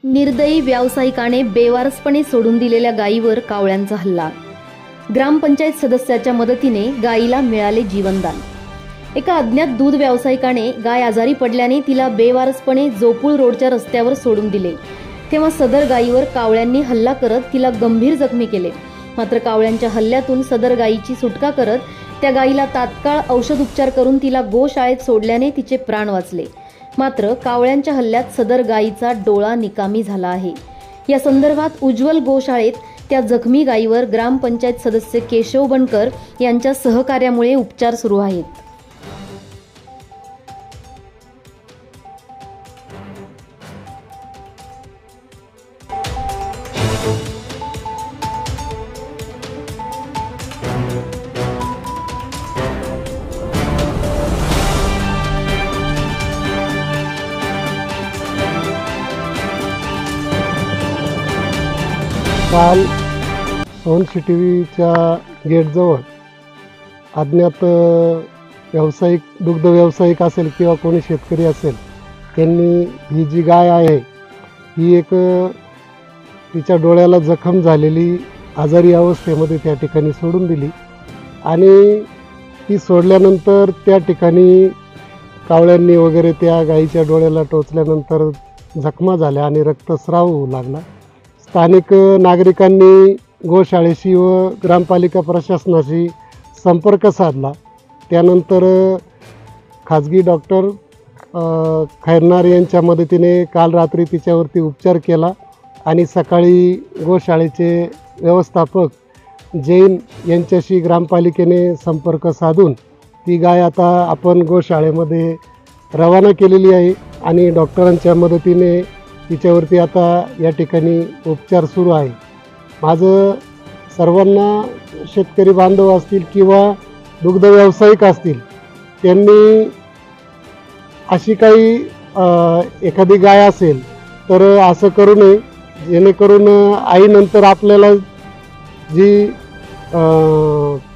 निर्दयी व्यावसायिकाने बेवारसपणे सोडून दिलेल्या गायीवर कावळ्यांचा हल्ला। ग्रामपंचायत सदस्याच्या मदतीने गायीला मिळाले जीवनदान। एका अज्ञात दूध व्यावसायिकाने गाय आजारी पडल्याने तिला बेवारसपणे जोपूळ रोडच्या रस्त्यावर सोडून दिले, तेव्हा सदर गायीवर कावळ्यांनी हल्ला करत तिला गंभीर जखमी केले। मात्र कावळ्यांच्या हल्ल्यातून सदर गायीची सुटका करत त्या गायीला तात्काळ औषध उपचार करून तिला गोशाळेत सोडल्याने तिचे प्राण वाचले। मात्र कावळ्यांच्या हल्ल्यात सदर गायीचा डोळा निकामी झाला आहे। या संदर्भात उज्ज्वल गोशाळेत त्या जखमी गायीवर ग्रामपंचायत सदस्य केशव बनकर यांच्या सहकार्यामुळे उपचार सुरू आहेत। काल सोनसिटीच्या गेटजवळ अज्ञात व्यावसायिक दुग्ध व्यावसायिक असेल किंवा कोणी शेतकरी असेल त्यांनी ही जी गाय आहे ही एक तिच्या डोळ्याला जखम झालेली आजारी अवस्थेमध्ये त्या ठिकाणी सोडून दिली आणि ती सोडल्यानंतर त्या ठिकाणी कावळ्यांनी वगैरे त्या गायीच्या डोळ्याला टोचल्यानंतर जखमा झाल्या आणि रक्तस्राव होऊ लागला। स्थानिक नागरिकांनी गोशाळेशी व ग्रामपालिका प्रशासनाशी संपर्क साधला। त्यानंतर खाजगी डॉक्टर खैरनार यांच्या मदतीने काल रात्री तिच्यावरती उपचार केला आणि सकाळी गोशाळेचे व्यवस्थापक जैन यांच्याशी ग्रामपालिकेने संपर्क साधून ती गाय आता आपण गोशाळेमध्ये रवाना केलेली आहे आणि डॉक्टरांच्या मदतीने तिच्यावरती आता या ठिकाणी उपचार सुरू आहे। माझं सर्वांना शेतकरी बांधव असतील किंवा दुग्ध व्यावसायिक असतील त्यांनी अशी काही एखादी गाय असेल तर असं करू नये, जेणेकरून आईनंतर आपल्याला जी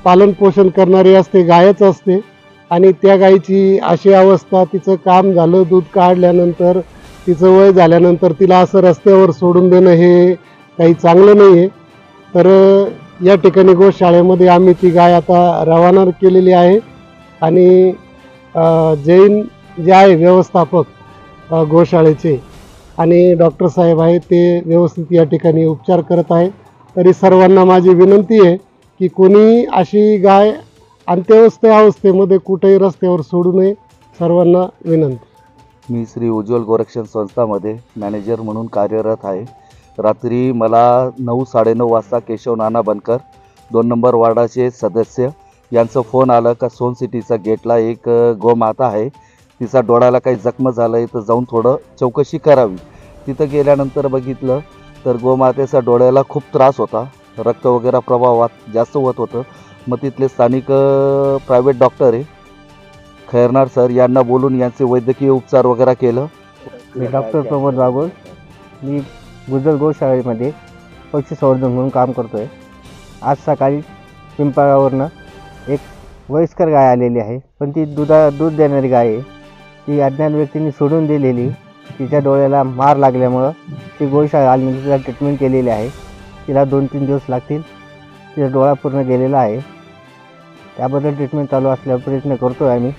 पालनपोषण करणारी असते गायच असते आणि त्या गायीची अशी अवस्था, तिचं काम झालं, दूध काढल्यानंतर तिचं वय झाल्यानंतर तिला असं रस्त्यावर सोडून देणं हे काही चांगलं नाही आहे। तर या ठिकाणी गोशाळेमध्ये आम्ही ती गाय आता रवाना केलेली आहे आणि जैन जे आहे व्यवस्थापक गोशाळेचे आणि डॉक्टर साहेब आहे ते व्यवस्थित या ठिकाणी उपचार करत आहे। तरी सर्वांना माझी विनंती आहे की कोणी अशी गाय अंत्यवस्थ अवस्थेमध्ये कुठेही रस्त्यावर सोडू नये, सर्वांना विनंती। मी श्री उज्ज्वल गोरक्षण संस्थामध्ये मॅनेजर म्हणून कार्यरत आहे। रात्री मला 9-9:30 वाजता केशव नाना बनकर 2 नंबर वार्डाचे सदस्य यांचा फोन आला का सोनसिटीचा गेटला एक गोमाता आहे, तिचा डोळ्याला काही जखम झालं आहे तर जाऊन थोडं चौकशी करावी। तिथं गेल्यानंतर बघितलं तर गोमातेचा डोळ्याला खूप त्रास होता, रक्त वगैरे प्रवाहात जास्त होत होतं। मग तिथले स्थानिक प्रायव्हेट डॉक्टर आहे खैरनार सर यांना बोलून यांचे वैद्यकीय उपचार वगैरे केलं। मी डॉक्टर प्रमोद बागोल, मी गुजर गोशाळेमध्ये पशुसंवर्धन म्हणून काम करतो आहे। आज सकाळी पिंपळावरनं एक वयस्कर गाय आलेली आहे, पण ती दूध देणारी गाय आहे। ती अज्ञात व्यक्तींनी सोडून दिलेली, तिच्या डोळ्याला मार लागल्यामुळं ती गोशाळा आली, तिला ट्रीटमेंट केलेली आहे। तिला 2-3 दिवस लागतील, तिचा डोळा पूर्ण गेलेला आहे। त्याबद्दल ट्रीटमेंट चालू असल्यावर प्रयत्न करतो आहे आम्ही।